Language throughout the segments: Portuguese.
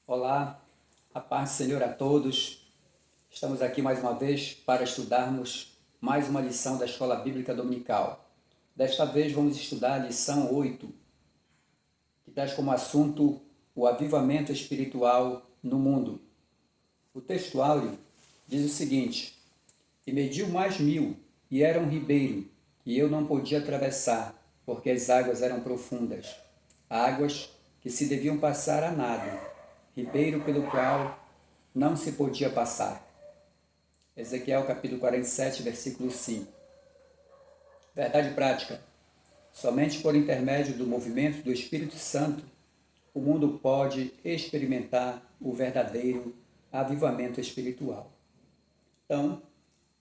Olá, a paz do Senhor a todos. Estamos aqui mais uma vez para estudarmos mais uma lição da Escola Bíblica Dominical. Desta vez vamos estudar a lição 8, que traz como assunto o avivamento espiritual no mundo. O texto áureo diz o seguinte: E mediu mais 1000, e era um ribeiro, e eu não podia atravessar, porque as águas eram profundas, águas que se deviam passar a nado, ribeiro pelo qual não se podia passar. Ezequiel capítulo 47, versículo 5. Verdade prática. Somente por intermédio do movimento do Espírito Santo, o mundo pode experimentar o verdadeiro avivamento espiritual. Então,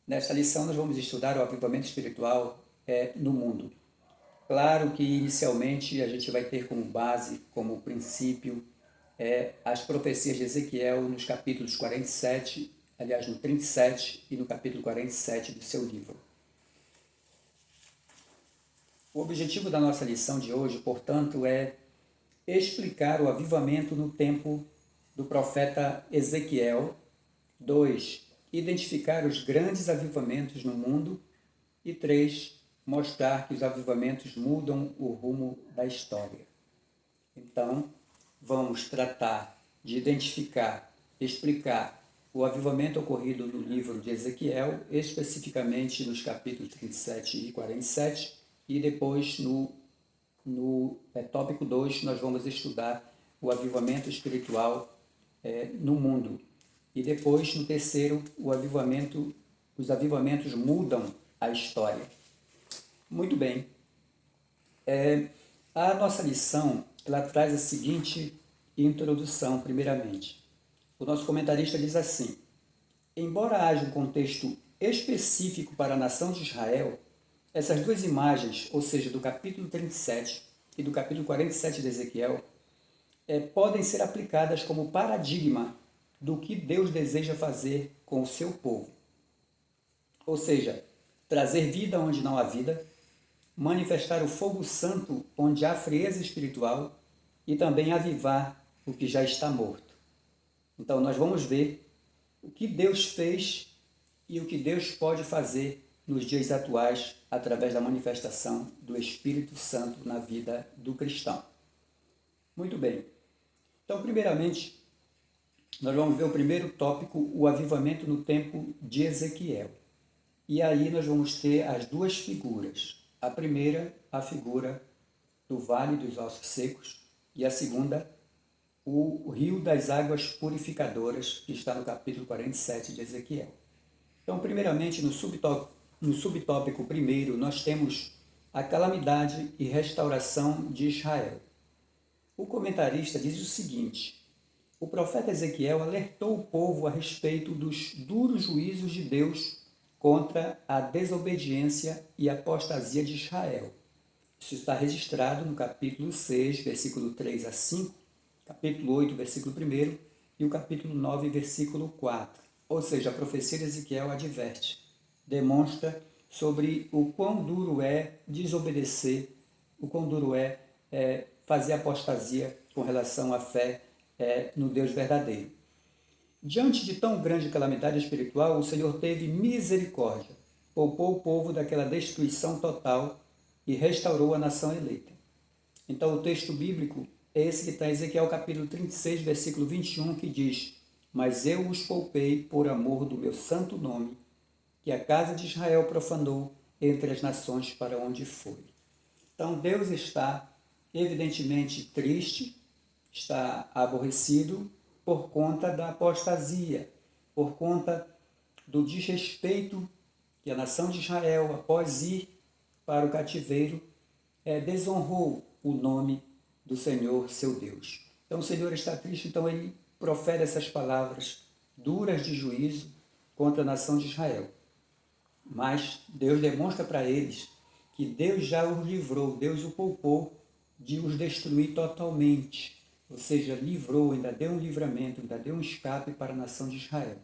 nesta lição nós vamos estudar o avivamento espiritual no mundo. Claro que inicialmente a gente vai ter como base, como princípio, as profecias de Ezequiel nos capítulos 47, aliás, no 37 e no capítulo 47 do seu livro. O objetivo da nossa lição de hoje, portanto, é explicar o avivamento no tempo do profeta Ezequiel. 2. Identificar os grandes avivamentos no mundo. E 3. Mostrar que os avivamentos mudam o rumo da história. Então, vamos tratar de identificar, explicar o avivamento ocorrido no livro de Ezequiel, especificamente nos capítulos 37 e 47, e depois no tópico 2 nós vamos estudar o avivamento espiritual no mundo. E depois, no terceiro, os avivamentos mudam a história. Muito bem. A nossa lição ela traz a seguinte introdução, primeiramente. O nosso comentarista diz assim: embora haja um contexto específico para a nação de Israel, essas duas imagens, ou seja, do capítulo 37 e do capítulo 47 de Ezequiel, podem ser aplicadas como paradigma do que Deus deseja fazer com o seu povo. Ou seja, trazer vida onde não há vida, manifestar o fogo santo onde há frieza espiritual e também avivar o que já está morto. Então nós vamos ver o que Deus fez e o que Deus pode fazer nos dias atuais através da manifestação do Espírito Santo na vida do cristão. Muito bem. Então, primeiramente, nós vamos ver o primeiro tópico, o avivamento no tempo de Ezequiel. E aí nós vamos ter as duas figuras. A primeira, a figura do Vale dos Ossos Secos, e a segunda, o Rio das Águas Purificadoras, que está no capítulo 47 de Ezequiel. Então, primeiramente, no subtópico primeiro, nós temos a calamidade e restauração de Israel. O comentarista diz o seguinte: o profeta Ezequiel alertou o povo a respeito dos duros juízos de Deus contra a desobediência e apostasia de Israel. Isso está registrado no capítulo 6, versículo 3 a 5, capítulo 8, versículo 1 e o capítulo 9, versículo 4. Ou seja, a profecia de Ezequiel adverte, demonstra sobre o quão duro é desobedecer, o quão duro é fazer apostasia com relação à fé no Deus verdadeiro. Diante de tão grande calamidade espiritual, o Senhor teve misericórdia, poupou o povo daquela destruição total e restaurou a nação eleita. Então o texto bíblico é esse que está em Ezequiel capítulo 36, versículo 21, que diz: mas eu os poupei por amor do meu santo nome, que a casa de Israel profanou entre as nações para onde foi. Então Deus está evidentemente triste, está aborrecido por conta da apostasia, por conta do desrespeito que a nação de Israel, após ir para o cativeiro, desonrou o nome do Senhor, seu Deus. Então o Senhor está triste, então ele profere essas palavras duras de juízo contra a nação de Israel. Mas Deus demonstra para eles que Deus já os livrou, Deus o poupou de os destruir totalmente. Ou seja, livrou, ainda deu um livramento, ainda deu um escape para a nação de Israel.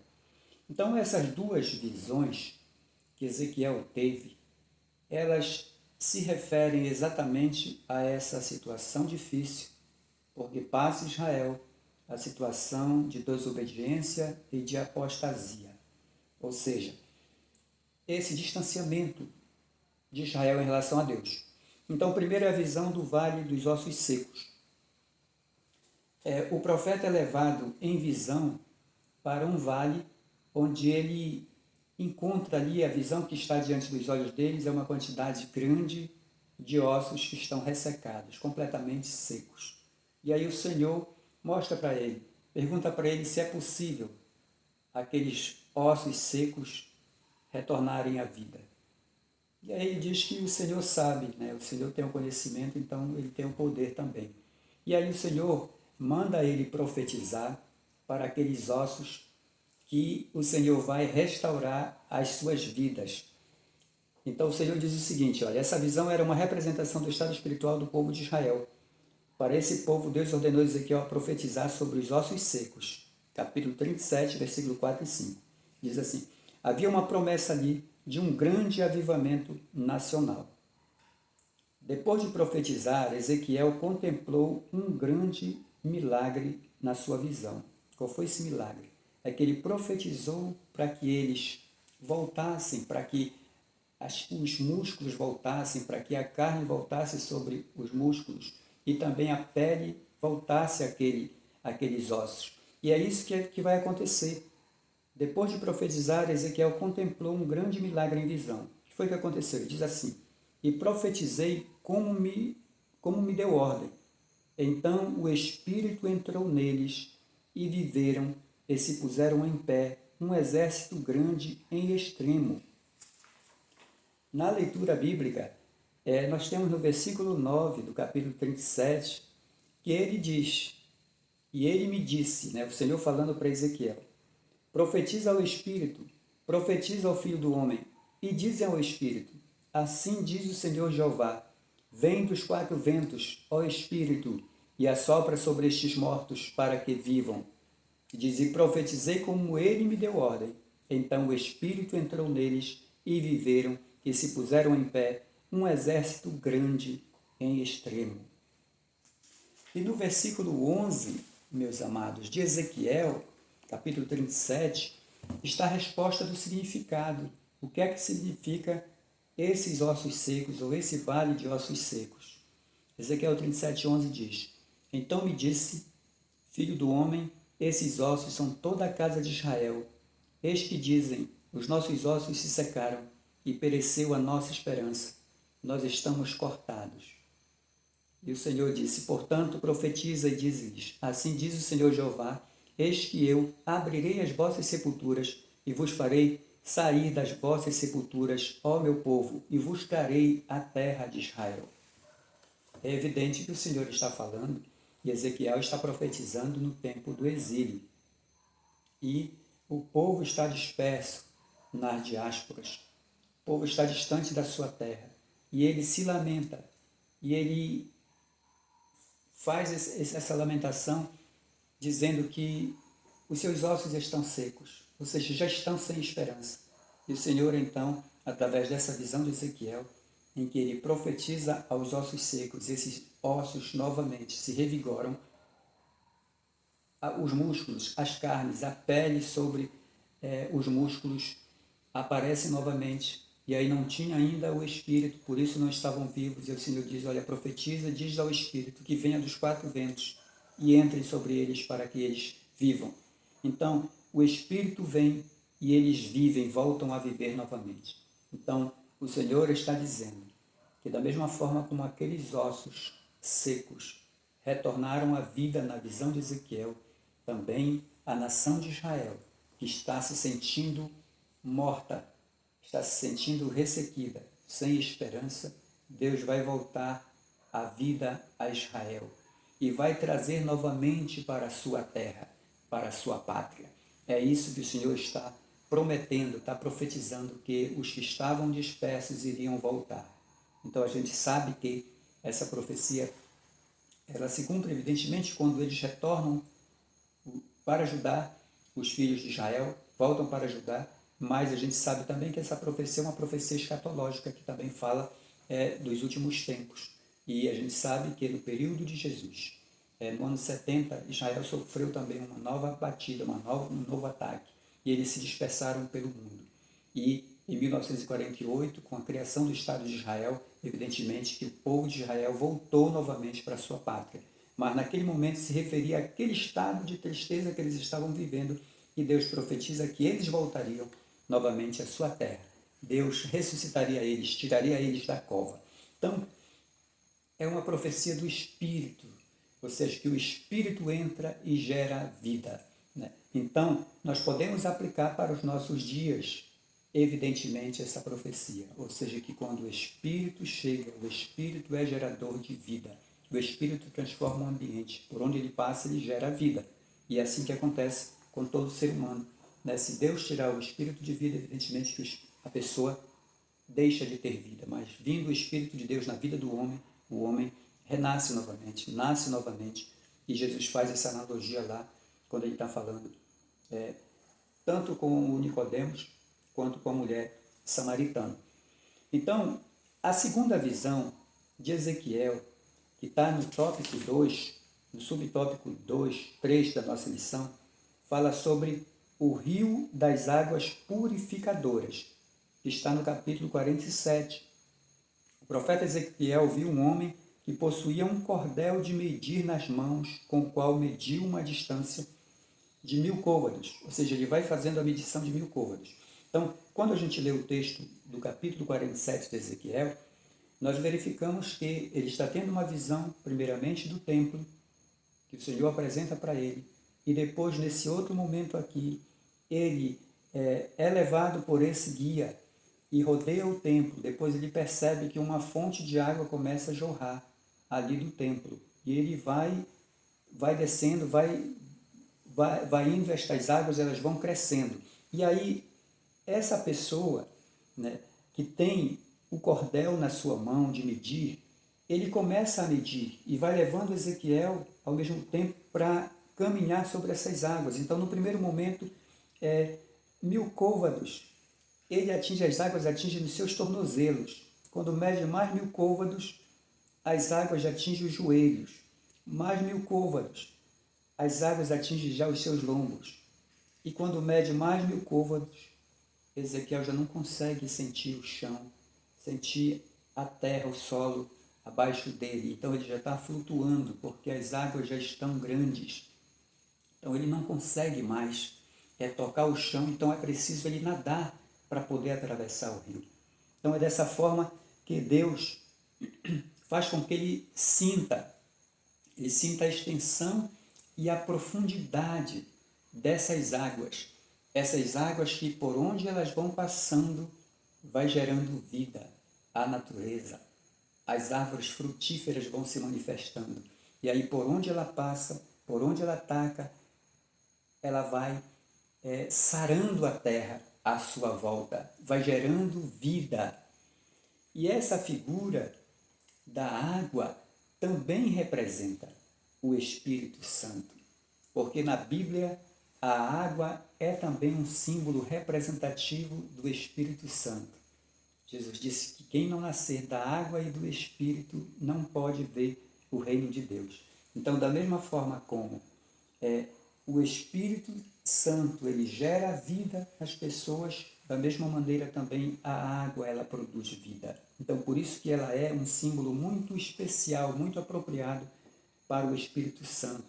Então essas duas visões que Ezequiel teve, elas se referem exatamente a essa situação difícil, porque passa Israel a situação de desobediência e de apostasia. Ou seja, esse distanciamento de Israel em relação a Deus. Então, primeiro é a visão do vale dos ossos secos. O profeta é levado em visão para um vale onde ele encontra ali a visão que está diante dos olhos deles, é uma quantidade grande de ossos que estão ressecados, completamente secos. E aí o Senhor mostra para ele, pergunta para ele se é possível aqueles ossos secos retornarem à vida. E aí ele diz que o Senhor sabe, né? O Senhor tem o conhecimento, então ele tem o poder também. E aí o Senhor manda ele profetizar para aqueles ossos que o Senhor vai restaurar as suas vidas. Então o Senhor diz o seguinte, olha, essa visão era uma representação do estado espiritual do povo de Israel. Para esse povo, Deus ordenou Ezequiel a profetizar sobre os ossos secos. Capítulo 37, versículo 4 e 5. Diz assim, havia uma promessa ali de um grande avivamento nacional. Depois de profetizar, Ezequiel contemplou um grande milagre na sua visão. Qual foi esse milagre? É que ele profetizou para que eles voltassem, para que os músculos voltassem, para que a carne voltasse sobre os músculos e também a pele voltasse àqueles ossos. E é isso que vai acontecer. Depois de profetizar, Ezequiel contemplou um grande milagre em visão. O que foi que aconteceu? Ele diz assim, e profetizei como me deu ordem. Então o Espírito entrou neles e viveram e se puseram em pé um exército grande em extremo. Na leitura bíblica, nós temos no versículo 9 do capítulo 37, que ele diz, e ele me disse, né, o Senhor falando para Ezequiel, profetiza ao Espírito, profetiza ao Filho do Homem, e dizem ao Espírito, assim diz o Senhor Jeová, vem dos quatro ventos, ó Espírito, e assopra sobre estes mortos para que vivam. Diz, e profetizei como ele me deu ordem. Então o Espírito entrou neles e viveram, e se puseram em pé um exército grande em extremo. E no versículo 11, meus amados, de Ezequiel, capítulo 37, está a resposta do significado. O que é que significa esses ossos secos, ou esse vale de ossos secos? Ezequiel 37, 11 diz, então me disse, filho do homem, esses ossos são toda a casa de Israel. Eis que dizem, os nossos ossos se secaram, e pereceu a nossa esperança. Nós estamos cortados. E o Senhor disse, portanto, profetiza e diz-lhes, assim diz o Senhor Jeová, eis que eu abrirei as vossas sepulturas e vos farei sair das vossas sepulturas, ó meu povo, e vos trarei a terra de Israel. É evidente que o Senhor está falando e Ezequiel está profetizando no tempo do exílio. E o povo está disperso nas diásporas. O povo está distante da sua terra. E ele se lamenta. E ele faz essa lamentação dizendo que os seus ossos estão secos, ou seja, já estão sem esperança. E o Senhor, então, através dessa visão de Ezequiel, em que ele profetiza aos ossos secos, esses ossos novamente se revigoram, os músculos, as carnes, a pele sobre os músculos aparecem novamente. E aí não tinha ainda o Espírito, por isso não estavam vivos. E o Senhor diz, olha, profetiza, diz ao Espírito que venha dos quatro ventos e entre sobre eles para que eles vivam. Então, o Espírito vem e eles vivem, voltam a viver novamente. Então, o Senhor está dizendo que da mesma forma como aqueles ossos secos retornaram à vida na visão de Ezequiel, também a nação de Israel, que está se sentindo morta, está se sentindo ressequida, sem esperança, Deus vai voltar a vida a Israel e vai trazer novamente para a sua terra, para a sua pátria. É isso que o Senhor está prometendo, está profetizando, que os que estavam dispersos iriam voltar. Então a gente sabe que essa profecia ela se cumpre evidentemente quando eles retornam para Judá, os filhos de Israel voltam para Judá, mas a gente sabe também que essa profecia é uma profecia escatológica que também fala dos últimos tempos. E a gente sabe que no período de Jesus, no ano 70, Israel sofreu também uma nova batida, um novo ataque, e eles se dispersaram pelo mundo. E em 1948, com a criação do Estado de Israel, evidentemente que o povo de Israel voltou novamente para a sua pátria. Mas naquele momento se referia àquele estado de tristeza que eles estavam vivendo, e Deus profetiza que eles voltariam novamente à sua terra. Deus ressuscitaria eles, tiraria eles da cova. Então, é uma profecia do Espírito, ou seja, que o Espírito entra e gera vida, né? Então, nós podemos aplicar para os nossos dias, evidentemente, essa profecia, ou seja, que quando o Espírito chega, o Espírito é gerador de vida, o Espírito transforma o ambiente, por onde ele passa, ele gera vida, e é assim que acontece com todo ser humano, né? Se Deus tirar o Espírito de vida, evidentemente que a pessoa deixa de ter vida, mas vindo o Espírito de Deus na vida do homem, o homem renasce novamente, nasce novamente, e Jesus faz essa analogia lá, quando ele está falando, tanto com o Nicodemos, quanto com a mulher samaritana. Então, a segunda visão de Ezequiel, que está no tópico 2, no subtópico 2, 3 da nossa lição, fala sobre o rio das águas purificadoras, que está no capítulo 47. O profeta Ezequiel viu um homem que possuía um cordel de medir nas mãos, com o qual mediu uma distância de 1000 côvados, ou seja, ele vai fazendo a medição de 1000 côvados. Então, quando a gente lê o texto do capítulo 47 de Ezequiel, nós verificamos que ele está tendo uma visão, primeiramente, do templo, que o Senhor apresenta para ele, e depois, nesse outro momento aqui, ele é levado por esse guia e rodeia o templo. Depois ele percebe que uma fonte de água começa a jorrar ali do templo. E ele vai descendo, vai indo, estas águas elas vão crescendo. E aí, essa pessoa, né, que tem o cordel na sua mão de medir, ele começa a medir e vai levando Ezequiel, ao mesmo tempo, para caminhar sobre essas águas. Então, no primeiro momento, 1000 côvados, ele atinge as águas, atinge nos seus tornozelos. Quando mede mais 1000 côvados, as águas já atingem os joelhos. Mais 1000 côvados, as águas atingem já os seus lombos. E quando mede mais 1000 côvados, Ezequiel já não consegue sentir o chão, sentir a terra, o solo abaixo dele. Então ele já está flutuando, porque as águas já estão grandes. Então ele não consegue mais tocar o chão, então é preciso ele nadar para poder atravessar o rio. Então é dessa forma que Deus faz com que ele sinta a extensão e a profundidade dessas águas. Essas águas que por onde elas vão passando, vai gerando vida à natureza. As árvores frutíferas vão se manifestando. E aí por onde ela passa, por onde ela ataca, ela vai sarando a terra à sua volta, vai gerando vida. E essa figura da água também representa o Espírito Santo, porque na Bíblia a água é também um símbolo representativo do Espírito Santo. Jesus disse que quem não nascer da água e do Espírito não pode ver o reino de Deus. Então, da mesma forma como o Espírito Santo ele gera vida nas pessoas, da mesma maneira também a água ela produz vida. Então, por isso que ela é um símbolo muito especial, muito apropriado para o Espírito Santo.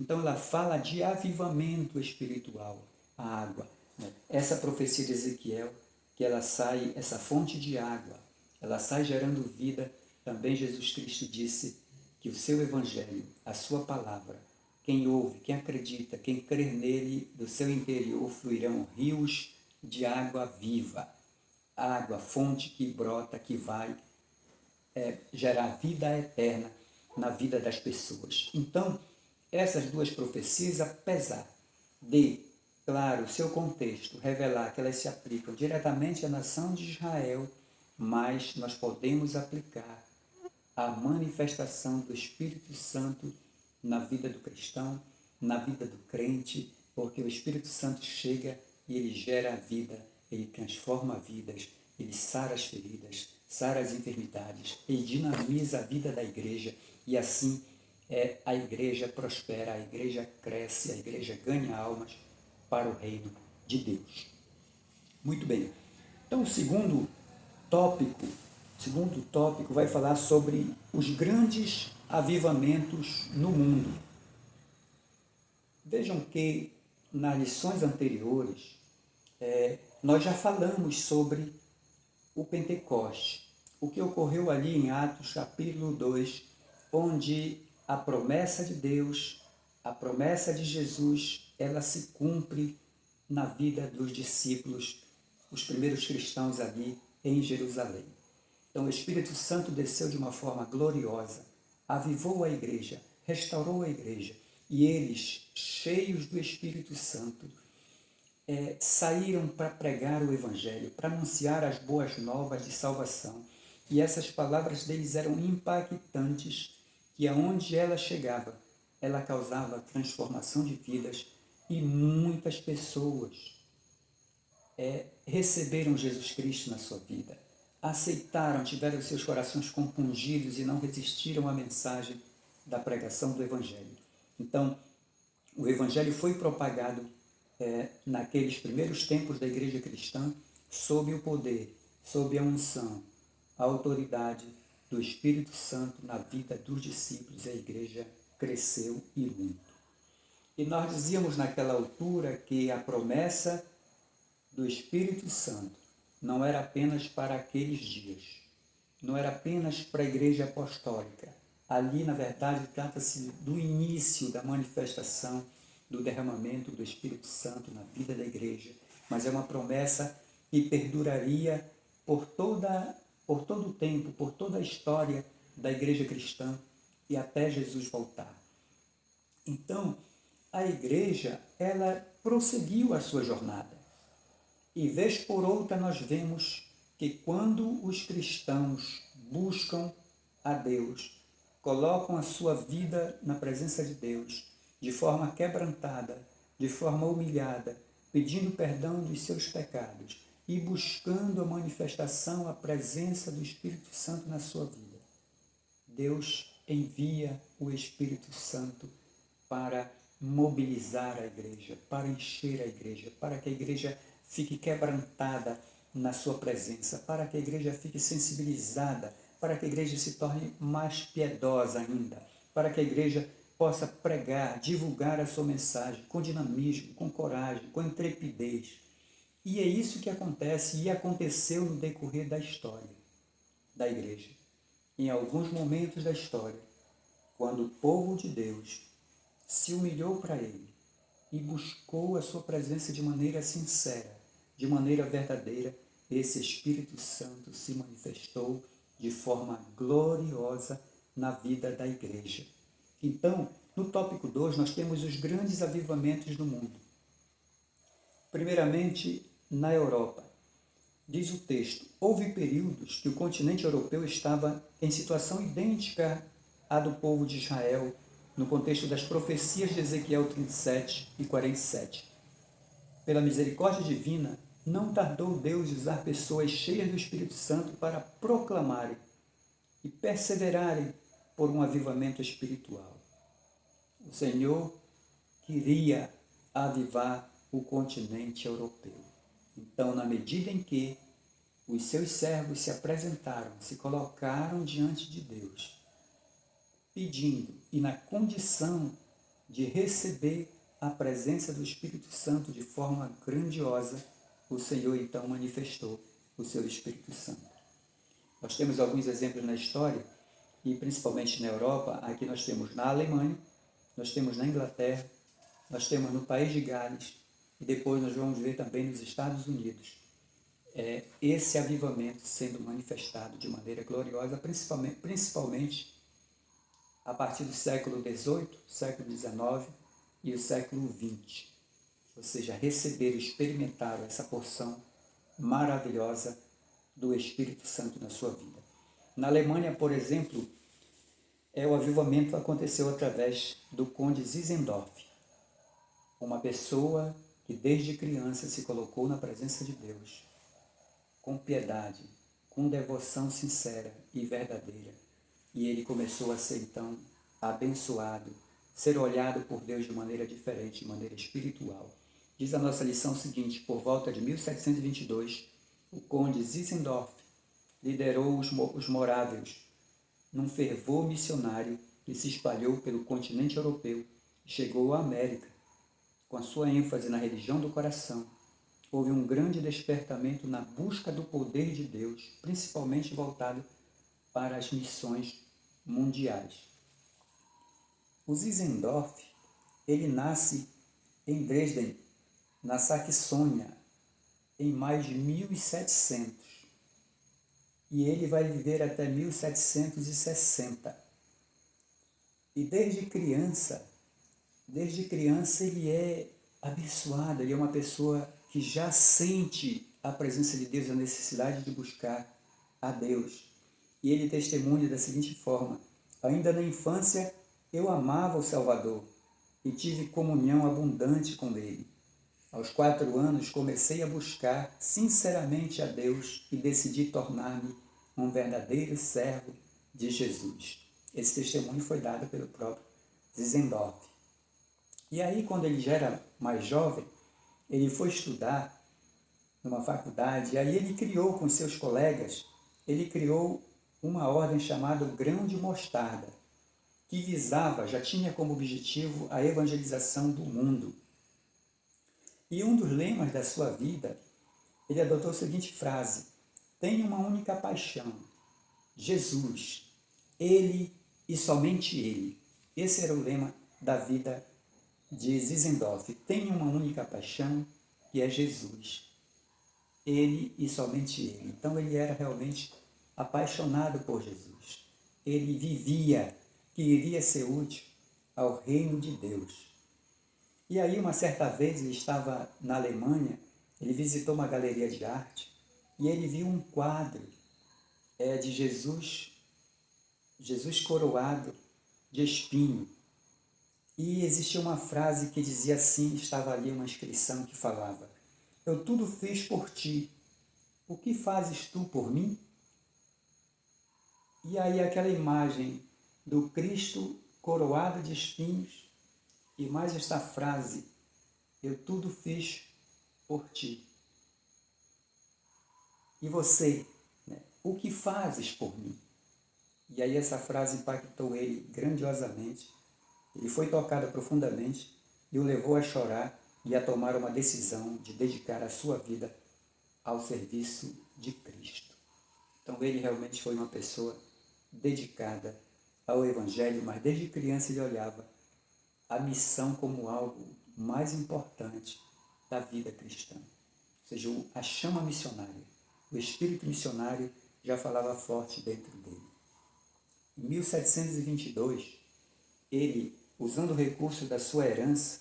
Então, ela fala de avivamento espiritual, a água, né? Essa profecia de Ezequiel, que ela sai, essa fonte de água, ela sai gerando vida. Também Jesus Cristo disse que o seu evangelho, a sua palavra, quem ouve, quem acredita, quem crer nele, do seu interior fluirão rios de água viva. Água, fonte que brota, que vai gerar vida eterna na vida das pessoas. Então, essas duas profecias, apesar de, claro, seu contexto revelar que elas se aplicam diretamente à nação de Israel, mas nós podemos aplicar a manifestação do Espírito Santo na vida do cristão, na vida do crente, porque o Espírito Santo chega e ele gera a vida, ele transforma vidas, ele sara as feridas, sara as enfermidades, ele dinamiza a vida da igreja e assim a igreja prospera, a igreja cresce, a igreja ganha almas para o reino de Deus. Muito bem. Então, o segundo tópico vai falar sobre os grandes avivamentos no mundo. Vejam que nas lições anteriores nós já falamos sobre o Pentecoste, o que ocorreu ali em Atos capítulo 2, onde a promessa de Deus, a promessa de Jesus, ela se cumpre na vida dos discípulos, os primeiros cristãos ali em Jerusalém. Então o Espírito Santo desceu de uma forma gloriosa, avivou a igreja, restaurou a igreja, e eles, cheios do Espírito Santo, saíram para pregar o Evangelho, para anunciar as boas novas de salvação. E essas palavras deles eram impactantes, que aonde ela chegava, ela causava transformação de vidas, e muitas pessoas receberam Jesus Cristo na sua vida, aceitaram, tiveram seus corações compungidos e não resistiram à mensagem da pregação do Evangelho. Então, o Evangelho foi propagado naqueles primeiros tempos da igreja cristã, sob o poder, sob a unção, a autoridade do Espírito Santo na vida dos discípulos. A igreja cresceu e muito. E nós dizíamos naquela altura que a promessa do Espírito Santo não era apenas para aqueles dias, não era apenas para a igreja apostólica. Ali, na verdade, trata-se do início da manifestação do derramamento do Espírito Santo na vida da igreja, mas é uma promessa que perduraria por todo o tempo, por toda a história da igreja cristã e até Jesus voltar. Então, a igreja, ela prosseguiu a sua jornada. E vez por outra nós vemos que quando os cristãos buscam a Deus, colocam a sua vida na presença de Deus, de forma quebrantada, de forma humilhada, pedindo perdão dos seus pecados e buscando a manifestação, a presença do Espírito Santo na sua vida, Deus envia o Espírito Santo para mobilizar a igreja, para encher a igreja, para que a igreja fique quebrantada na sua presença, para que a igreja fique sensibilizada, para que a igreja se torne mais piedosa ainda, para que a igreja possa pregar, divulgar a sua mensagem com dinamismo, com coragem, com intrepidez. E é isso que acontece e aconteceu no decorrer da história da igreja. Em alguns momentos da história, quando o povo de Deus se humilhou para ele e buscou a sua presença de maneira sincera, de maneira verdadeira, esse Espírito Santo se manifestou de forma gloriosa na vida da igreja. Então, no tópico 2, nós temos os grandes avivamentos do mundo. Primeiramente, na Europa. Diz o texto, houve períodos que o continente europeu estava em situação idêntica à do povo de Israel, no contexto das profecias de Ezequiel 37 e 47. Pela misericórdia divina, não tardou Deus em usar pessoas cheias do Espírito Santo para proclamarem e perseverarem por um avivamento espiritual. O Senhor queria avivar o continente europeu. Então, na medida em que os seus servos se apresentaram, se colocaram diante de Deus, pedindo e na condição de receber a presença do Espírito Santo de forma grandiosa, o Senhor então manifestou o seu Espírito Santo. Nós temos alguns exemplos na história, e principalmente na Europa. Aqui nós temos na Alemanha, nós temos na Inglaterra, nós temos no país de Gales, e depois nós vamos ver também nos Estados Unidos esse avivamento sendo manifestado de maneira gloriosa, principalmente a partir do século XVIII, século XIX e o século XX. Ou seja, receberam, experimentaram essa porção maravilhosa do Espírito Santo na sua vida. Na Alemanha, por exemplo, o avivamento aconteceu através do conde Zinzendorf, uma pessoa que desde criança se colocou na presença de Deus, com piedade, com devoção sincera e verdadeira. E ele começou a ser, então, abençoado, ser olhado por Deus de maneira diferente, de maneira espiritual. Diz a nossa lição seguinte: por volta de 1722, o conde Zinzendorf liderou os morávios num fervor missionário que se espalhou pelo continente europeu e chegou à América. Com a sua ênfase na religião do coração, houve um grande despertamento na busca do poder de Deus, principalmente voltado para as missões mundiais. O Zinzendorf, ele nasce em Dresden, na Saxônia, em mais de 1700. E ele vai viver até 1760. E desde criança ele é abençoado, ele é uma pessoa que já sente a presença de Deus, a necessidade de buscar a Deus. E ele testemunha da seguinte forma: ainda na infância eu amava o Salvador e tive comunhão abundante com ele. Aos 4 anos comecei a buscar sinceramente a Deus e decidi tornar-me um verdadeiro servo de Jesus. Esse testemunho foi dado pelo próprio Zinzendorf. E aí, quando ele já era mais jovem, ele foi estudar numa faculdade, e aí ele criou com seus colegas, ele criou uma ordem chamada o Grão de Mostarda, que visava, já tinha como objetivo a evangelização do mundo. E um dos lemas da sua vida, ele adotou a seguinte frase: tenha uma única paixão, Jesus, Ele e somente Ele. Esse era o lema da vida de Zinzendorf. Tenha uma única paixão, que é Jesus, Ele e somente Ele. Então ele era realmente apaixonado por Jesus. Ele vivia que iria ser útil ao reino de Deus. E aí, uma certa vez, ele estava na Alemanha, ele visitou uma galeria de arte e ele viu um quadro de Jesus coroado de espinho. E existia uma frase que dizia assim, estava ali uma inscrição que falava: eu tudo fiz por ti, o que fazes tu por mim? E aí aquela imagem do Cristo coroado de espinhos e mais esta frase: eu tudo fiz por ti. E você, né? O que fazes por mim? E aí essa frase impactou ele grandiosamente. Ele foi tocado profundamente e o levou a chorar e a tomar uma decisão de dedicar a sua vida ao serviço de Cristo. Então ele realmente foi uma pessoa dedicada ao Evangelho, mas desde criança ele olhava a missão como algo mais importante da vida cristã. Ou seja, a chama missionária, o espírito missionário já falava forte dentro dele. Em 1722, ele, usando o recurso da sua herança,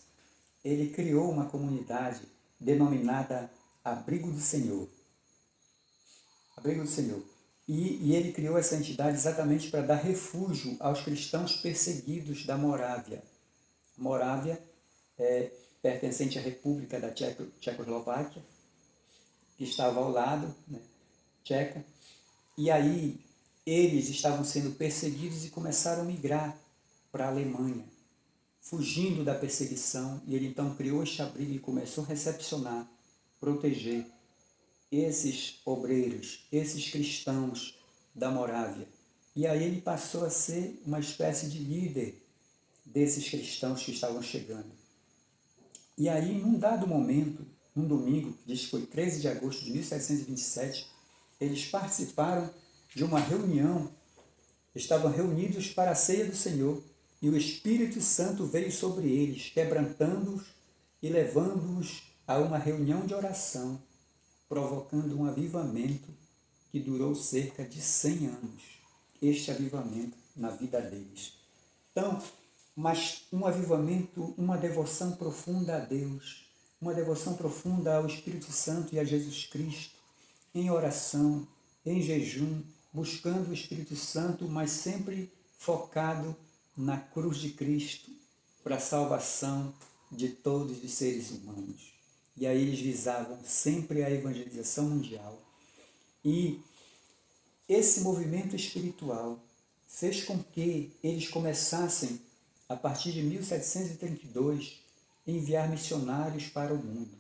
ele criou uma comunidade denominada Abrigo do Senhor. Abrigo do Senhor. E ele criou essa entidade exatamente para dar refúgio aos cristãos perseguidos da Morávia. Morávia é pertencente à República da Tchecoslováquia, que estava ao lado, né, tcheca. E aí eles estavam sendo perseguidos e começaram a migrar para a Alemanha, fugindo da perseguição. E ele então criou este abrigo e começou a recepcionar, proteger esses obreiros, esses cristãos da Morávia. E aí ele passou a ser uma espécie de líder desses cristãos que estavam chegando. E aí, num dado momento, num domingo, diz que foi 13 de agosto de 1727, eles participaram de uma reunião, estavam reunidos para a ceia do Senhor, e o Espírito Santo veio sobre eles, quebrantando-os e levando-os a uma reunião de oração, provocando um avivamento que durou cerca de 100 anos. Este avivamento na vida deles. Então, mas um avivamento, uma devoção profunda a Deus, uma devoção profunda ao Espírito Santo e a Jesus Cristo, em oração, em jejum, buscando o Espírito Santo, mas sempre focado na cruz de Cristo, para a salvação de todos os seres humanos. E aí eles visavam sempre a evangelização mundial. E esse movimento espiritual fez com que eles começassem, a partir de 1732, enviar missionários para o mundo.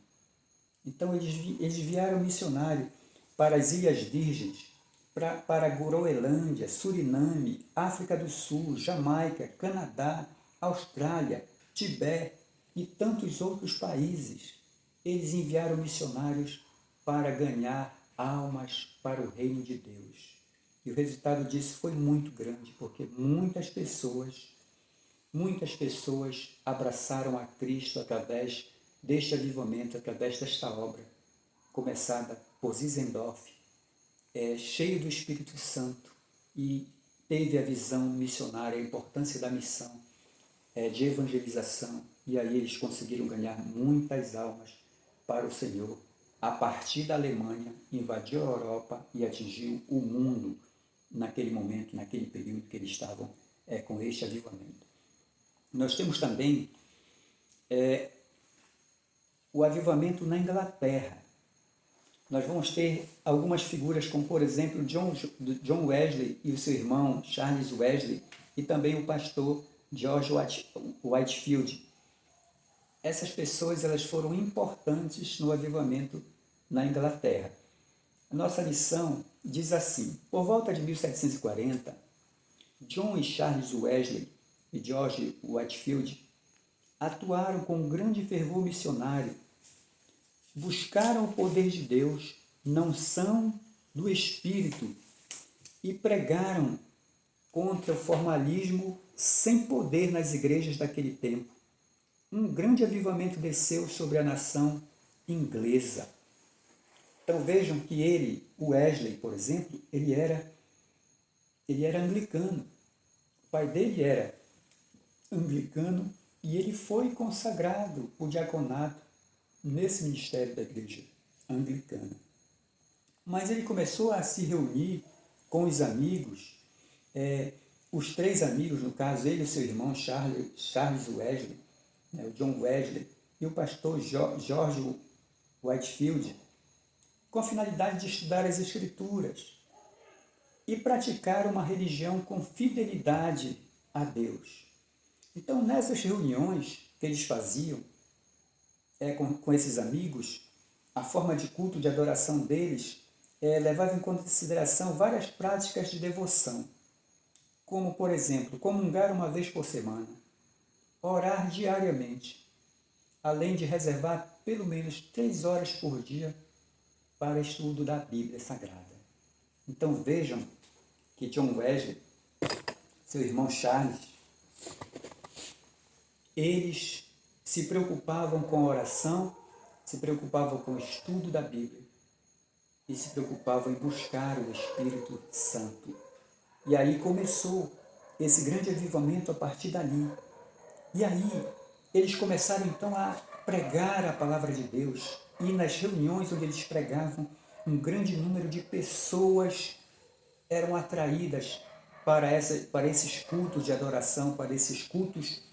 Então, eles enviaram missionário para as Ilhas Virgens, para a Groenlândia, Suriname, África do Sul, Jamaica, Canadá, Austrália, Tibete e tantos outros países. Eles enviaram missionários para ganhar almas para o reino de Deus. E o resultado disso foi muito grande, porque muitas pessoas abraçaram a Cristo através deste avivamento, através desta obra, começada por Zinzendorf, cheio do Espírito Santo, e teve a visão missionária, a importância da missão, de evangelização, e aí eles conseguiram ganhar muitas almas para o Senhor. A partir da Alemanha, invadiu a Europa e atingiu o mundo naquele momento, naquele período que eles estavam com este avivamento. Nós temos também o avivamento na Inglaterra. Nós vamos ter algumas figuras, como por exemplo John Wesley e o seu irmão Charles Wesley, e também o pastor George Whitefield. Essas pessoas elas foram importantes no avivamento na Inglaterra. A nossa lição diz assim: por volta de 1740, John e Charles Wesley e George Whitefield atuaram com grande fervor missionário, buscaram o poder de Deus na unção do Espírito e pregaram contra o formalismo sem poder nas igrejas daquele tempo. Um grande avivamento desceu sobre a nação inglesa. Então vejam que ele, o Wesley, por exemplo, ele era anglicano. O pai dele era anglicano e ele foi consagrado o diaconato nesse ministério da igreja anglicana. Mas ele começou a se reunir com os amigos, os três amigos, no caso ele e seu irmão Charles Wesley, o John Wesley e o pastor George Whitefield, com a finalidade de estudar as Escrituras e praticar uma religião com fidelidade a Deus. Então, nessas reuniões que eles faziam com esses amigos, a forma de culto, de adoração deles levava em consideração várias práticas de devoção, como, por exemplo, comungar uma vez por semana, orar diariamente, além de reservar pelo menos 3 horas por dia para estudo da Bíblia Sagrada. Então vejam que John Wesley, seu irmão Charles, eles se preocupavam com a oração, se preocupavam com o estudo da Bíblia e se preocupavam em buscar o Espírito Santo. E aí começou esse grande avivamento a partir dali. E aí eles começaram então a pregar a palavra de Deus, e nas reuniões onde eles pregavam, um grande número de pessoas eram atraídas para esses cultos de adoração, para esses cultos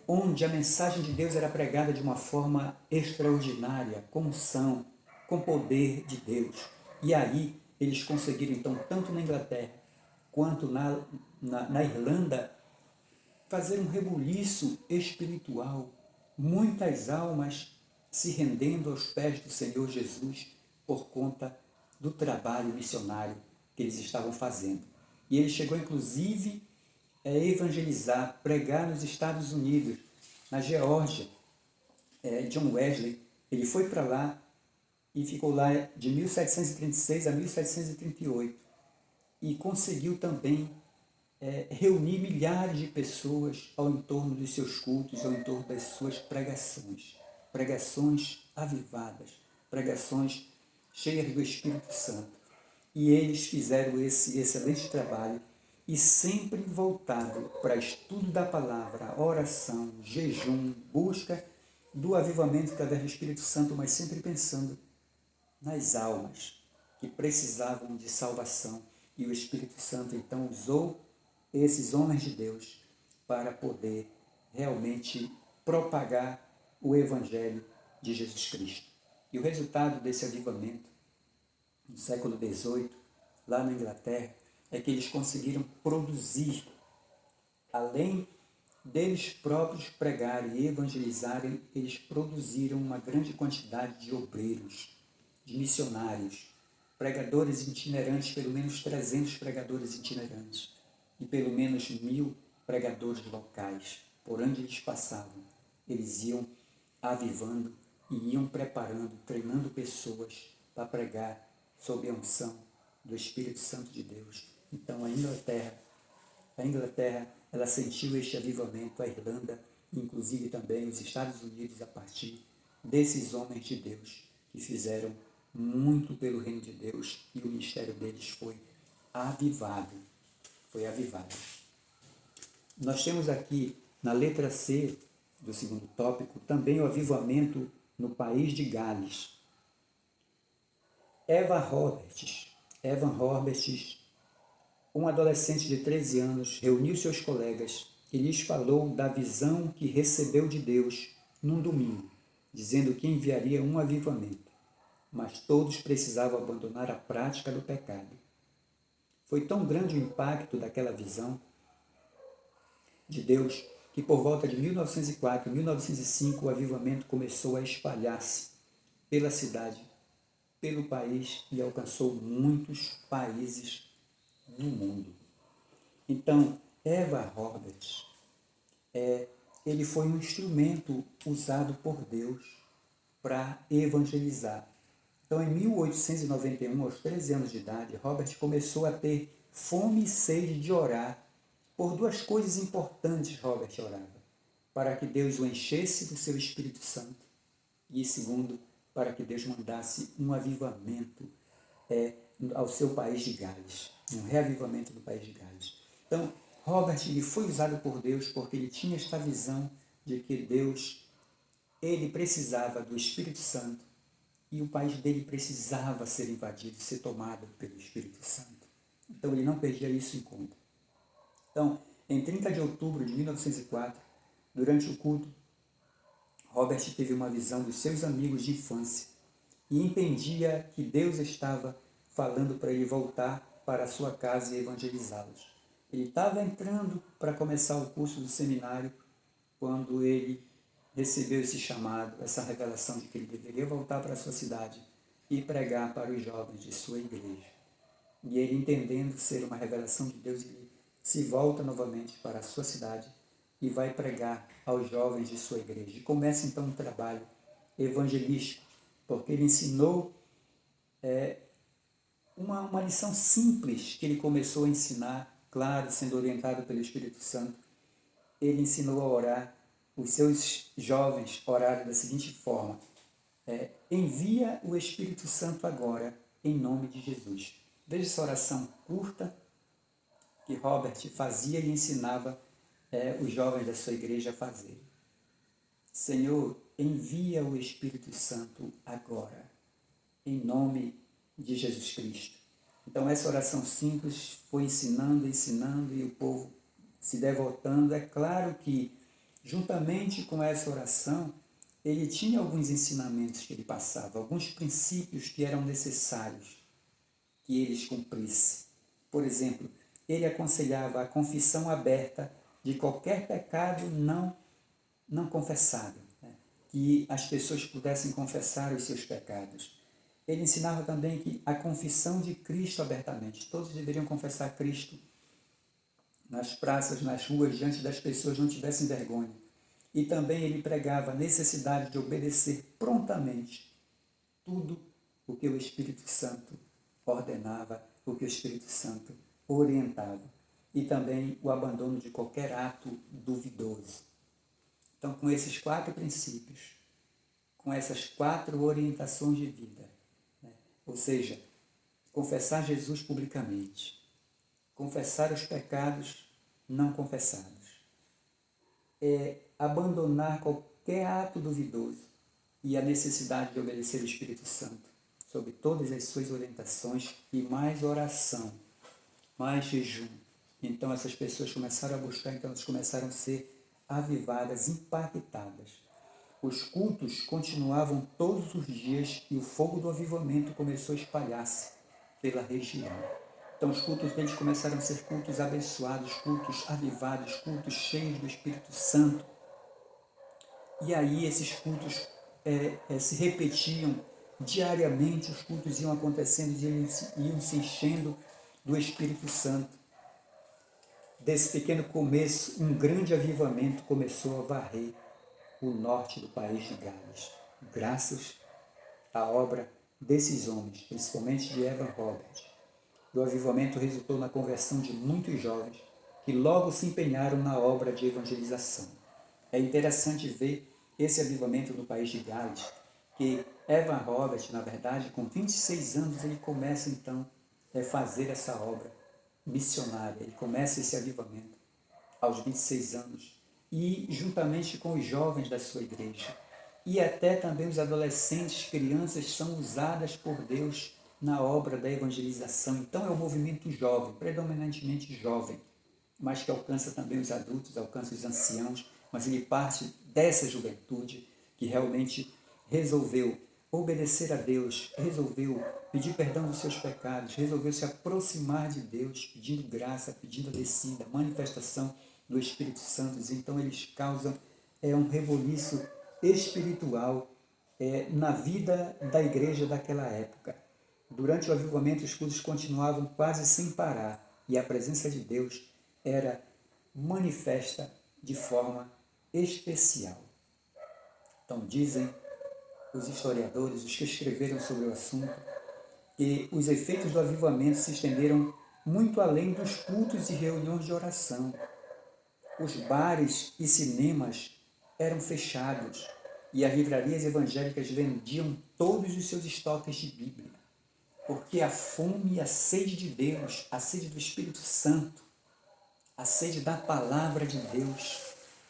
onde a mensagem de Deus era pregada de uma forma extraordinária, com unção, com poder de Deus. E aí eles conseguiram, então, tanto na Inglaterra quanto na Irlanda, fazer um rebuliço espiritual, muitas almas se rendendo aos pés do Senhor Jesus por conta do trabalho missionário que eles estavam fazendo. E ele chegou, inclusive, a evangelizar, pregar nos Estados Unidos, na Geórgia. John Wesley, ele foi para lá e ficou lá de 1736 a 1738 e conseguiu também reunir milhares de pessoas ao entorno dos seus cultos, ao entorno das suas pregações avivadas, pregações cheias do Espírito Santo. E eles fizeram esse excelente trabalho, e sempre voltado para estudo da palavra, oração, jejum, busca do avivamento através do Espírito Santo, mas sempre pensando nas almas que precisavam de salvação. E o Espírito Santo então usou esses homens de Deus para poder realmente propagar o Evangelho de Jesus Cristo. E o resultado desse avivamento, no século XVIII, lá na Inglaterra, é que eles conseguiram produzir, além deles próprios pregarem e evangelizarem, eles produziram uma grande quantidade de obreiros, de missionários, pregadores itinerantes, pelo menos 300 pregadores itinerantes, e pelo menos 1000 pregadores locais. Por onde eles passavam, eles iam avivando e iam preparando, treinando pessoas para pregar sob a unção do Espírito Santo de Deus. Então a Inglaterra, ela sentiu este avivamento, a Irlanda, inclusive também os Estados Unidos, a partir desses homens de Deus que fizeram muito pelo reino de Deus, e o ministério deles foi avivado. Foi avivado. Nós temos aqui, na letra C do segundo tópico, também o avivamento no país de Gales. Evan Roberts, um adolescente de 13 anos, reuniu seus colegas e lhes falou da visão que recebeu de Deus num domingo, dizendo que enviaria um avivamento, mas todos precisavam abandonar a prática do pecado. Foi tão grande o impacto daquela visão de Deus que por volta de 1904 e 1905 o avivamento começou a espalhar-se pela cidade, pelo país e alcançou muitos países no mundo. Então, Evan Roberts, ele foi um instrumento usado por Deus para evangelizar. Então, em 1891, aos 13 anos de idade, Robert começou a ter fome e sede de orar. Por duas coisas importantes Robert orava: para que Deus o enchesse do seu Espírito Santo e, segundo, para que Deus mandasse um avivamento ao seu país de Gales, um reavivamento do país de Gales. Então, Robert ele foi usado por Deus porque ele tinha esta visão de que Deus, ele precisava do Espírito Santo e o país dele precisava ser invadido, ser tomado pelo Espírito Santo. Então, ele não perdia isso em conta. Então, em 30 de outubro de 1904, durante o culto, Robert teve uma visão dos seus amigos de infância e entendia que Deus estava falando para ele voltar para a sua casa e evangelizá-los. Ele estava entrando para começar o curso do seminário quando ele recebeu esse chamado, essa revelação de que ele deveria voltar para a sua cidade e pregar para os jovens de sua igreja. E ele, entendendo ser uma revelação de Deus, ele se volta novamente para a sua cidade e vai pregar aos jovens de sua igreja. E começa então um trabalho evangelístico, porque ele ensinou uma lição simples que ele começou a ensinar, claro, sendo orientado pelo Espírito Santo. Ele ensinou a orar, os seus jovens oraram da seguinte forma: envia o Espírito Santo agora, em nome de Jesus. Veja essa oração curta que Robert fazia e ensinava os jovens da sua igreja a fazer. Senhor, envia o Espírito Santo agora, em nome de Jesus Cristo. Então essa oração simples foi ensinando e o povo se devotando. É claro que, juntamente com essa oração, ele tinha alguns ensinamentos que ele passava, alguns princípios que eram necessários que eles cumprissem. Por exemplo, ele aconselhava a confissão aberta de qualquer pecado não confessado, que as pessoas pudessem confessar os seus pecados. Ele ensinava também que a confissão de Cristo abertamente, todos deveriam confessar Cristo nas praças, nas ruas, diante das pessoas, não tivessem vergonha. E também ele pregava a necessidade de obedecer prontamente tudo o que o Espírito Santo ordenava, o que o Espírito Santo orientava. E também o abandono de qualquer ato duvidoso. Então, com esses 4 princípios, com essas 4 orientações de vida, ou seja, confessar Jesus publicamente, confessar os pecados não confessados, abandonar qualquer ato duvidoso e a necessidade de obedecer o Espírito Santo sobre todas as suas orientações, e mais oração, mais jejum. Então essas pessoas começaram a buscar, então elas começaram a ser avivadas, impactadas. Os cultos continuavam todos os dias e o fogo do avivamento começou a espalhar-se pela região. Então os cultos deles começaram a ser cultos abençoados, cultos avivados, cultos cheios do Espírito Santo. E aí esses cultos se repetiam diariamente, os cultos iam acontecendo e iam se enchendo do Espírito Santo. Desse pequeno começo, um grande avivamento começou a varrer o norte do país de Gales, graças à obra desses homens, principalmente de Evan Roberts. O avivamento resultou na conversão de muitos jovens que logo se empenharam na obra de evangelização. É interessante ver esse avivamento no país de Gales, que Evan Roberts, na verdade, com 26 anos, ele começa então a fazer essa obra missionária, ele começa esse avivamento aos 26 anos, e juntamente com os jovens da sua igreja. E até também os adolescentes, crianças, são usadas por Deus na obra da evangelização. Então é um movimento jovem, predominantemente jovem, mas que alcança também os adultos, alcança os anciãos, mas ele parte dessa juventude que realmente resolveu obedecer a Deus, resolveu pedir perdão dos seus pecados, resolveu se aproximar de Deus, pedindo graça, pedindo a descida, manifestação do Espírito Santo. Então eles causam um reboliço espiritual na vida da igreja daquela época. Durante o avivamento, os cultos continuavam quase sem parar e a presença de Deus era manifesta de forma especial. Então, dizem os historiadores, os que escreveram sobre o assunto, que os efeitos do avivamento se estenderam muito além dos cultos e reuniões de oração. Os bares e cinemas eram fechados e as livrarias evangélicas vendiam todos os seus estoques de Bíblia, porque a fome e a sede de Deus, a sede do Espírito Santo, a sede da palavra de Deus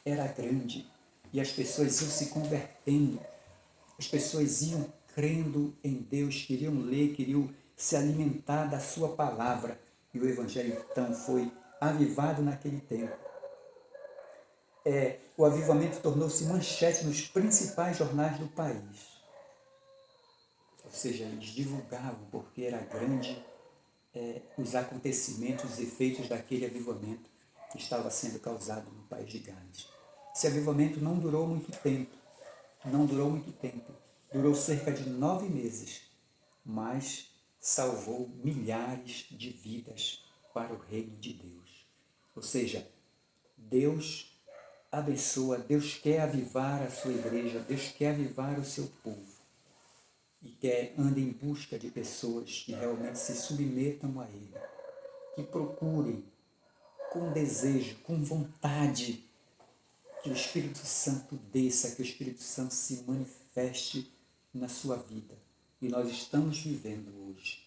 era grande e as pessoas iam se convertendo, as pessoas iam crendo em Deus, queriam ler, queriam se alimentar da sua palavra, e o Evangelho então foi avivado naquele tempo. O avivamento tornou-se manchete nos principais jornais do país. Ou seja, eles divulgavam porque era grande os acontecimentos, os efeitos daquele avivamento que estava sendo causado no país de Gales. Esse avivamento não durou muito tempo, durou cerca de 9 meses, mas salvou milhares de vidas para o reino de Deus. Ou seja, Deus abençoa, Deus quer avivar a sua igreja, Deus quer avivar o seu povo e anda em busca de pessoas que realmente se submetam a Ele, que procurem com desejo, com vontade, que o Espírito Santo desça, que o Espírito Santo se manifeste na sua vida. E nós estamos vivendo hoje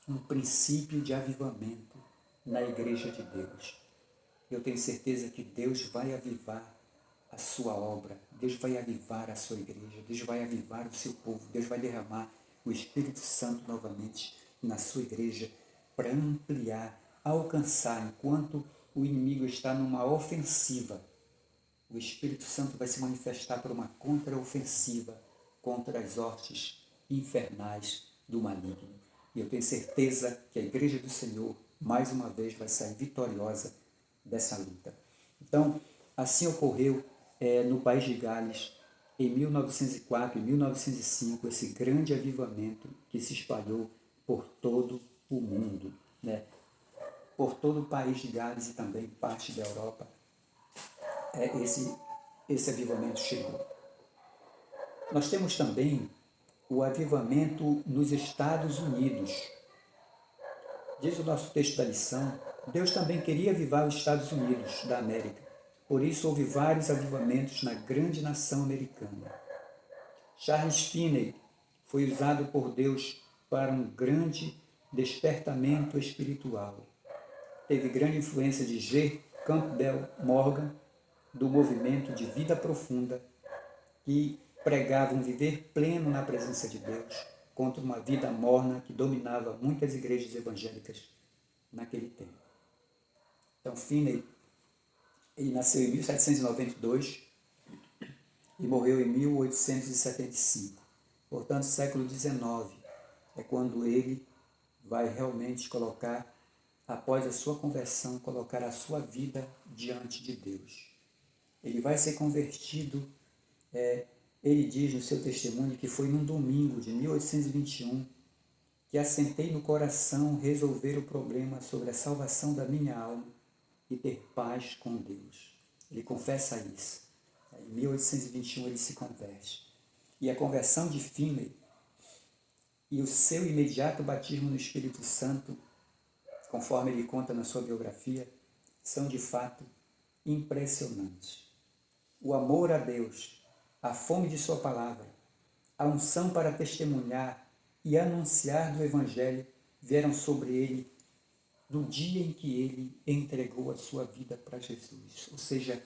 um princípio de avivamento na Igreja de Deus. Eu tenho certeza que Deus vai avivar a sua obra, Deus vai avivar a sua igreja, Deus vai avivar o seu povo, Deus vai derramar o Espírito Santo novamente na sua igreja para ampliar, alcançar, enquanto o inimigo está numa ofensiva. O Espírito Santo vai se manifestar por uma contraofensiva contra as hostes infernais do maligno. E eu tenho certeza que a Igreja do Senhor, mais uma vez, vai sair vitoriosa dessa luta. Então, assim ocorreu no país de Gales, em 1904 e 1905, esse grande avivamento que se espalhou por todo o mundo, né? Por todo o país de Gales e também parte da Europa. Esse avivamento chegou. Nós temos também o avivamento nos Estados Unidos. Diz o nosso texto da lição, Deus também queria avivar os Estados Unidos da América. Por isso houve vários avivamentos na grande nação americana. Charles Finney foi usado por Deus para um grande despertamento espiritual. Teve grande influência de G. Campbell Morgan, do movimento de vida profunda, que pregava um viver pleno na presença de Deus, contra uma vida morna que dominava muitas igrejas evangélicas naquele tempo. Então, Finney, ele nasceu em 1792 e morreu em 1875. Portanto, século XIX é quando ele vai realmente colocar após a sua conversão, colocar a sua vida diante de Deus. Ele vai ser convertido, ele diz no seu testemunho que foi num domingo de 1821 que assentei no coração resolver o problema sobre a salvação da minha alma e ter paz com Deus. Ele confessa isso. Em 1821 ele se converte. E a conversão de Finley e o seu imediato batismo no Espírito Santo, conforme ele conta na sua biografia, são de fato impressionantes. O amor a Deus, a fome de sua palavra, a unção para testemunhar e anunciar do Evangelho vieram sobre ele no dia em que ele entregou a sua vida para Jesus. Ou seja,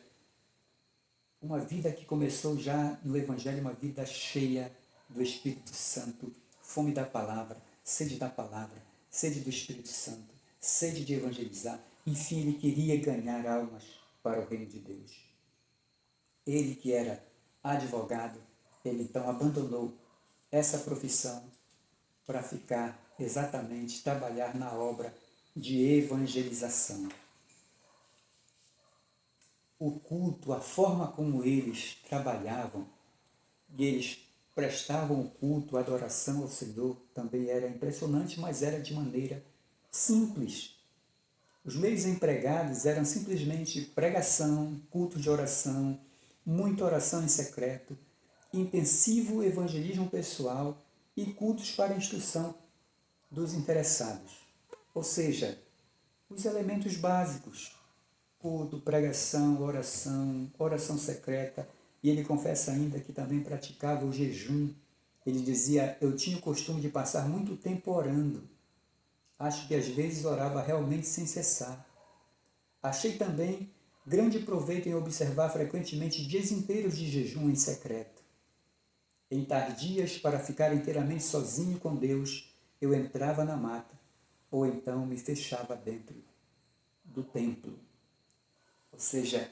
uma vida que começou já no Evangelho, uma vida cheia do Espírito Santo, fome da palavra, sede do Espírito Santo, sede de evangelizar. Enfim, ele queria ganhar almas para o reino de Deus. Ele que era advogado, ele então abandonou essa profissão para ficar exatamente, trabalhar na obra de evangelização. O culto, a forma como eles trabalhavam, e eles prestavam o culto, a adoração ao Senhor, também era impressionante, mas era de maneira simples. Os meios empregados eram simplesmente pregação, culto de oração, muita oração em secreto, intensivo evangelismo pessoal e cultos para a instrução dos interessados. Ou seja, os elementos básicos, culto, pregação, oração secreta, e ele confessa ainda que também praticava o jejum. Ele dizia, eu tinha o costume de passar muito tempo orando. Acho que às vezes orava realmente sem cessar. Achei também grande proveito em observar frequentemente dias inteiros de jejum em secreto. Em tardias, para ficar inteiramente sozinho com Deus, eu entrava na mata, ou então me fechava dentro do templo. Ou seja,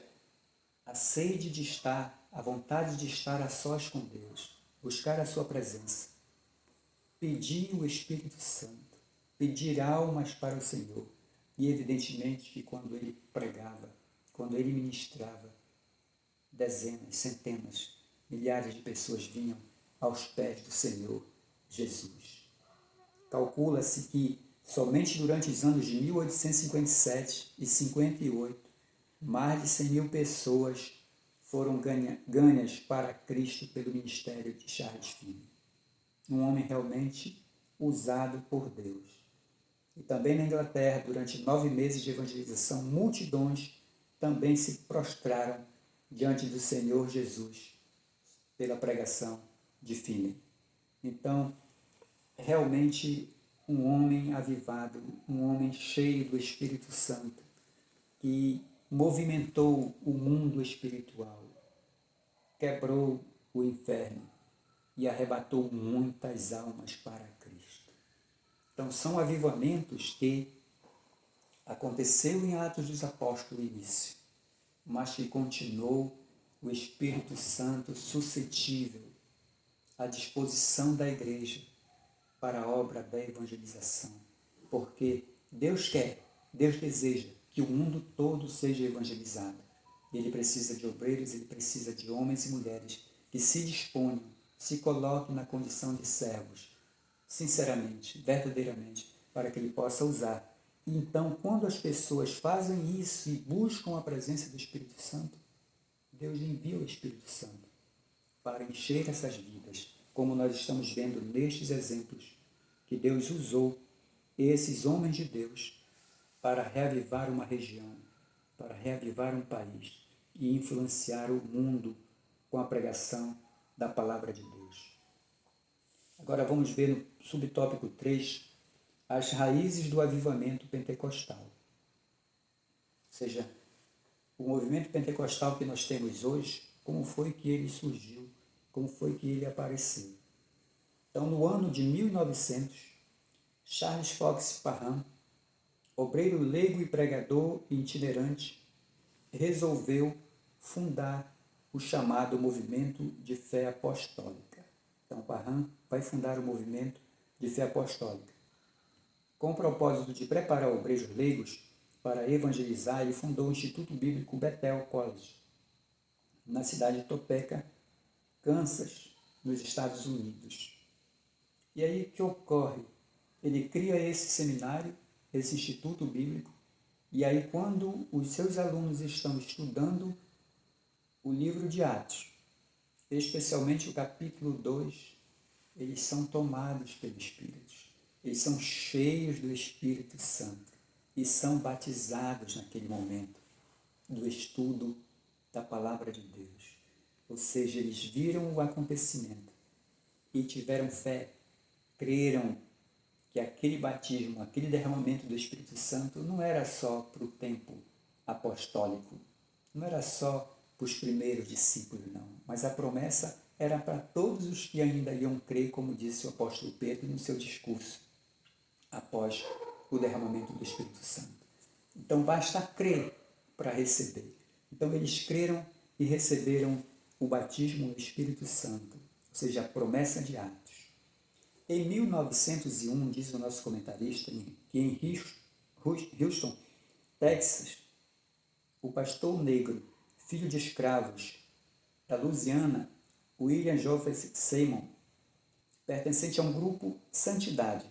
a sede de estar, a vontade de estar a sós com Deus, buscar a sua presença, pedir o Espírito Santo, pedir almas para o Senhor. E evidentemente que quando ele pregava, quando ele ministrava, dezenas, centenas, milhares de pessoas vinham aos pés do Senhor Jesus. Calcula-se que somente durante os anos de 1857 e 58, mais de 100 mil pessoas foram ganhas para Cristo pelo ministério de Charles Finney. Um homem realmente usado por Deus. E também na Inglaterra, durante 9 meses de evangelização, multidões também se prostraram diante do Senhor Jesus pela pregação de Finney. Então, realmente um homem avivado, um homem cheio do Espírito Santo, que movimentou o mundo espiritual, quebrou o inferno e arrebatou muitas almas para Cristo. Então, são avivamentos que aconteceu em Atos dos Apóstolos no início, mas que continuou o Espírito Santo suscetível à disposição da igreja para a obra da evangelização. Porque Deus quer, Deus deseja que o mundo todo seja evangelizado. Ele precisa de obreiros, ele precisa de homens e mulheres que se disponham, se coloquem na condição de servos, sinceramente, verdadeiramente, para que ele possa usar. E então, quando as pessoas fazem isso e buscam a presença do Espírito Santo, Deus envia o Espírito Santo para encher essas vidas, como nós estamos vendo nestes exemplos, que Deus usou esses homens de Deus para reavivar uma região, para reavivar um país e influenciar o mundo com a pregação da palavra de Deus. Agora vamos ver no subtópico 3, as raízes do avivamento pentecostal. Ou seja, o movimento pentecostal que nós temos hoje, como foi que ele surgiu, como foi que ele apareceu. Então, no ano de 1900, Charles Fox Parham, obreiro leigo e pregador itinerante, resolveu fundar o chamado movimento de fé apostólica. Então, Parham vai fundar o movimento de fé apostólica. Com o propósito de preparar obreiros leigos para evangelizar, ele fundou o Instituto Bíblico Bethel College, na cidade de Topeka, Kansas, nos Estados Unidos. E aí o que ocorre? Ele cria esse seminário, esse Instituto Bíblico, e aí quando os seus alunos estão estudando o livro de Atos, especialmente o capítulo 2, eles são tomados pelo Espírito. Eles são cheios do Espírito Santo e são batizados naquele momento do estudo da Palavra de Deus. Ou seja, eles viram o acontecimento e tiveram fé, creram que aquele batismo, aquele derramamento do Espírito Santo não era só para o tempo apostólico, não era só para os primeiros discípulos, não, mas a promessa era para todos os que ainda iam crer, como disse o apóstolo Pedro no seu discurso, após o derramamento do Espírito Santo. Então basta crer para receber. Então eles creram e receberam o batismo no Espírito Santo, ou seja, a promessa de Atos. Em 1901, diz o nosso comentarista, que em Houston, Texas, o pastor negro, filho de escravos da Louisiana, William Joseph Seymour, pertencente a um grupo Santidade,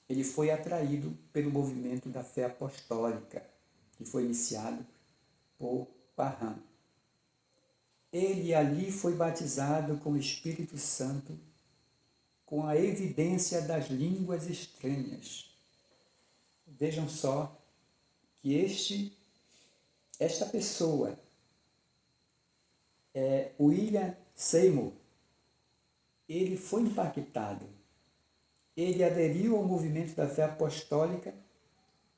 ele foi atraído pelo movimento da fé apostólica, que foi iniciado por Parham. Ele ali foi batizado com o Espírito Santo, com a evidência das línguas estranhas. Vejam só que esta pessoa, William Seymour, ele foi impactado. Ele aderiu ao movimento da fé apostólica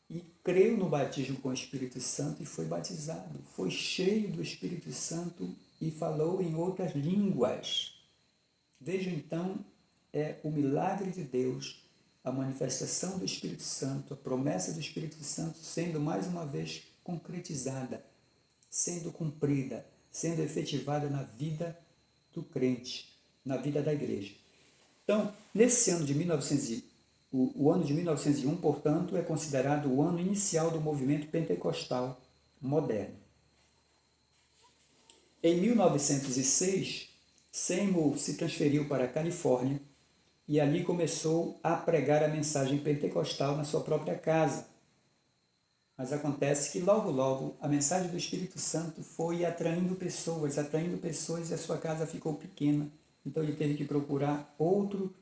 e creu no batismo com o Espírito Santo e foi batizado. Foi cheio do Espírito Santo e falou em outras línguas. Vejam então o milagre de Deus, a manifestação do Espírito Santo, a promessa do Espírito Santo sendo mais uma vez concretizada, sendo cumprida, sendo efetivada na vida do crente, na vida da igreja. Então, nesse ano de o ano de 1901, portanto, é considerado o ano inicial do movimento pentecostal moderno. Em 1906, Seymour se transferiu para a Califórnia e ali começou a pregar a mensagem pentecostal na sua própria casa. Mas acontece que logo a mensagem do Espírito Santo foi atraindo pessoas e a sua casa ficou pequena. Então ele teve que procurar outro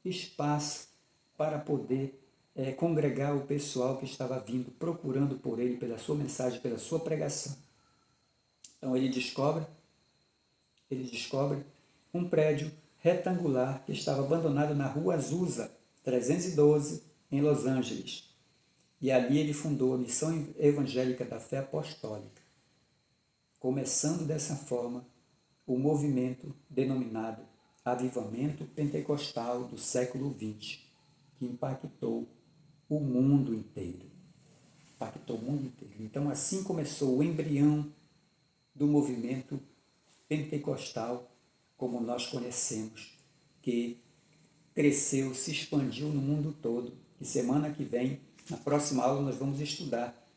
espaço para poder congregar o pessoal que estava vindo, procurando por ele, pela sua mensagem, pela sua pregação. Então ele descobre um prédio retangular que estava abandonado na rua Azusa, 312, em Los Angeles. E ali ele fundou a Missão Evangélica da Fé Apostólica, começando dessa forma o movimento denominado Avivamento Pentecostal do século XX, que impactou o mundo inteiro. Então, assim começou o embrião do movimento pentecostal, como nós conhecemos, que cresceu, se expandiu no mundo todo. E semana que vem, na próxima aula, nós vamos estudar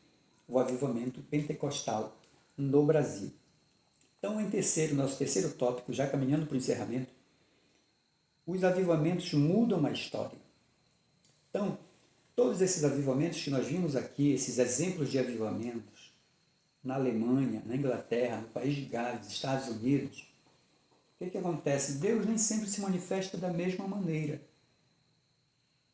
o avivamento pentecostal no Brasil. Então, nosso terceiro tópico, já caminhando para o encerramento, os avivamentos mudam a história. Então, todos esses avivamentos que nós vimos aqui, esses exemplos de avivamentos, na Alemanha, na Inglaterra, no país de Gales, Estados Unidos, o que acontece? Deus nem sempre se manifesta da mesma maneira,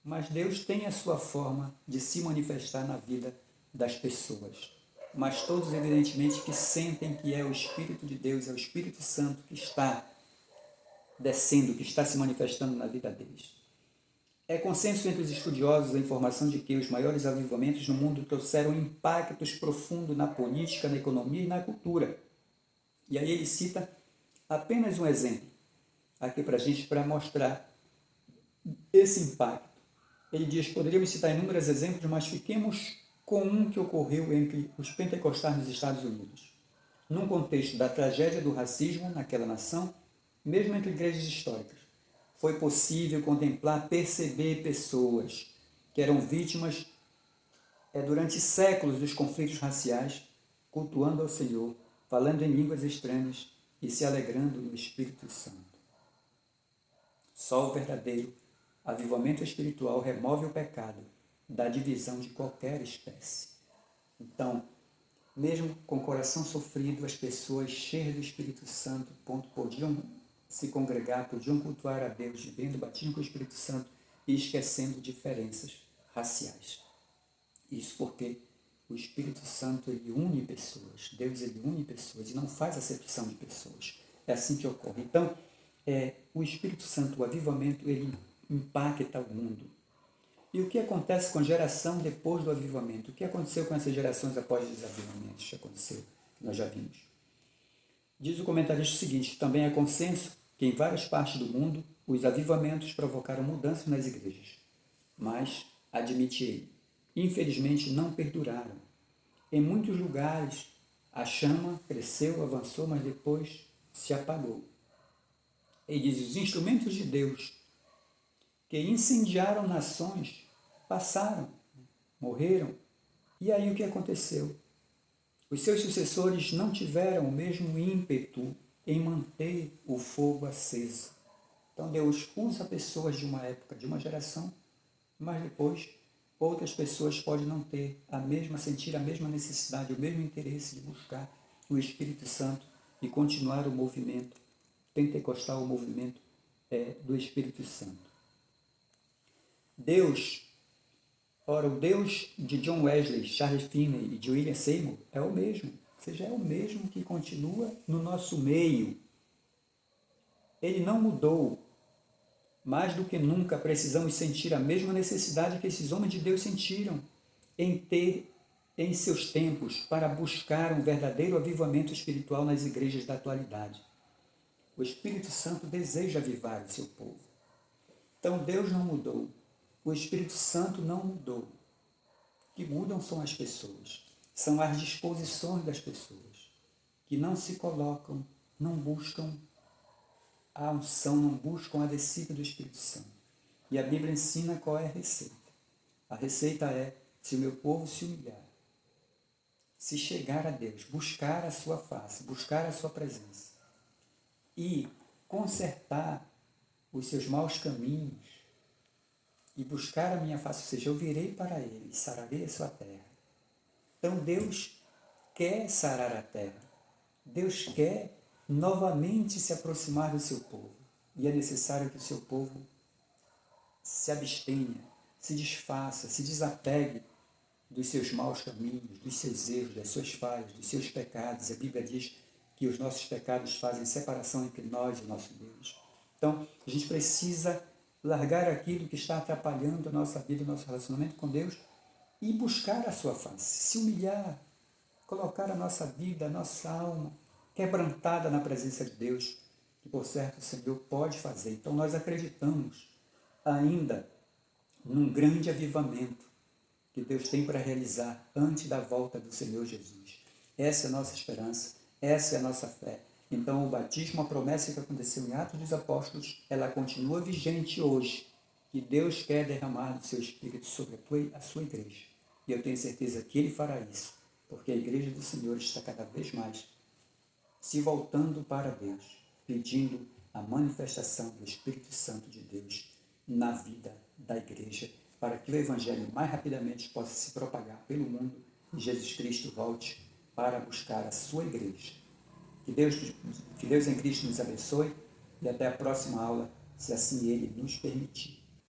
mas Deus tem a sua forma de se manifestar na vida das pessoas. Mas todos, evidentemente, que sentem que é o Espírito de Deus, é o Espírito Santo que está descendo, que está se manifestando na vida deles. É consenso entre os estudiosos a informação de que os maiores avivamentos no mundo trouxeram impactos profundos na política, na economia e na cultura. E aí ele cita apenas um exemplo aqui para a gente, para mostrar esse impacto. Ele diz, poderíamos citar inúmeros exemplos, mas fiquemos com um que ocorreu entre os pentecostais nos Estados Unidos. Num contexto da tragédia do racismo naquela nação, mesmo entre igrejas históricas, foi possível contemplar, perceber pessoas que eram vítimas durante séculos dos conflitos raciais, cultuando ao Senhor, falando em línguas estranhas e se alegrando no Espírito Santo. Só o verdadeiro avivamento espiritual remove o pecado da divisão de qualquer espécie. Então, mesmo com o coração sofrido, as pessoas cheias do Espírito Santo podiam se congregar, podiam cultuar a Deus, vivendo o batismo com o Espírito Santo e esquecendo diferenças raciais. Isso porque o Espírito Santo, ele une pessoas. Deus, ele une pessoas e não faz acepção de pessoas. É assim que ocorre. Então, o Espírito Santo, o avivamento, ele impacta o mundo. E o que acontece com a geração depois do avivamento? O que aconteceu com essas gerações após os avivamentos? Que aconteceu, que nós já vimos. Diz o comentarista o seguinte: também é consenso que em várias partes do mundo os avivamentos provocaram mudanças nas igrejas. Mas, admite ele, infelizmente não perduraram. Em muitos lugares a chama cresceu, avançou, mas depois se apagou. Ele diz: os instrumentos de Deus que incendiaram nações passaram, morreram. E aí o que aconteceu? Os seus sucessores não tiveram o mesmo ímpeto em manter o fogo aceso. Então Deus usa pessoas de uma época, de uma geração, mas depois outras pessoas podem não ter sentir a mesma necessidade, o mesmo interesse de buscar o Espírito Santo e continuar o movimento pentecostal, o movimento do Espírito Santo. O Deus de John Wesley, Charles Finney e de William Seymour é o mesmo, ou seja, é o mesmo que continua no nosso meio. Ele não mudou. Mais do que nunca precisamos sentir a mesma necessidade que esses homens de Deus sentiram em ter em seus tempos para buscar um verdadeiro avivamento espiritual nas igrejas da atualidade. O Espírito Santo deseja avivar o seu povo. Então Deus não mudou. O Espírito Santo não mudou. O que mudam são as pessoas. São as disposições das pessoas que não se colocam, não buscam a unção, não buscam a descida do Espírito Santo. E a Bíblia ensina qual é a receita. A receita é: se o meu povo se humilhar, se chegar a Deus, buscar a sua face, buscar a sua presença e consertar os seus maus caminhos e buscar a minha face, ou seja, eu virei para ele e sararei a sua terra. Então Deus quer sarar a terra. Deus quer novamente se aproximar do seu povo. E é necessário que o seu povo se abstenha, se desfaça, se desapegue dos seus maus caminhos, dos seus erros, das suas falhas, dos seus pecados. A Bíblia diz que os nossos pecados fazem separação entre nós e o nosso Deus. Então, a gente precisa largar aquilo que está atrapalhando a nossa vida, o nosso relacionamento com Deus e buscar a sua face, se humilhar, colocar a nossa vida, a nossa alma quebrantada na presença de Deus, que por certo o Senhor pode fazer. Então nós acreditamos ainda num grande avivamento que Deus tem para realizar antes da volta do Senhor Jesus. Essa é a nossa esperança, essa é a nossa fé. Então o batismo, a promessa que aconteceu em Atos dos Apóstolos, ela continua vigente hoje, que Deus quer derramar do seu Espírito sobre a sua igreja. E eu tenho certeza que Ele fará isso, porque a igreja do Senhor está cada vez mais se voltando para Deus, pedindo a manifestação do Espírito Santo de Deus na vida da igreja, para que o Evangelho mais rapidamente possa se propagar pelo mundo e Jesus Cristo volte para buscar a sua igreja. Que Deus em Cristo nos abençoe e até a próxima aula, se assim Ele nos permitir.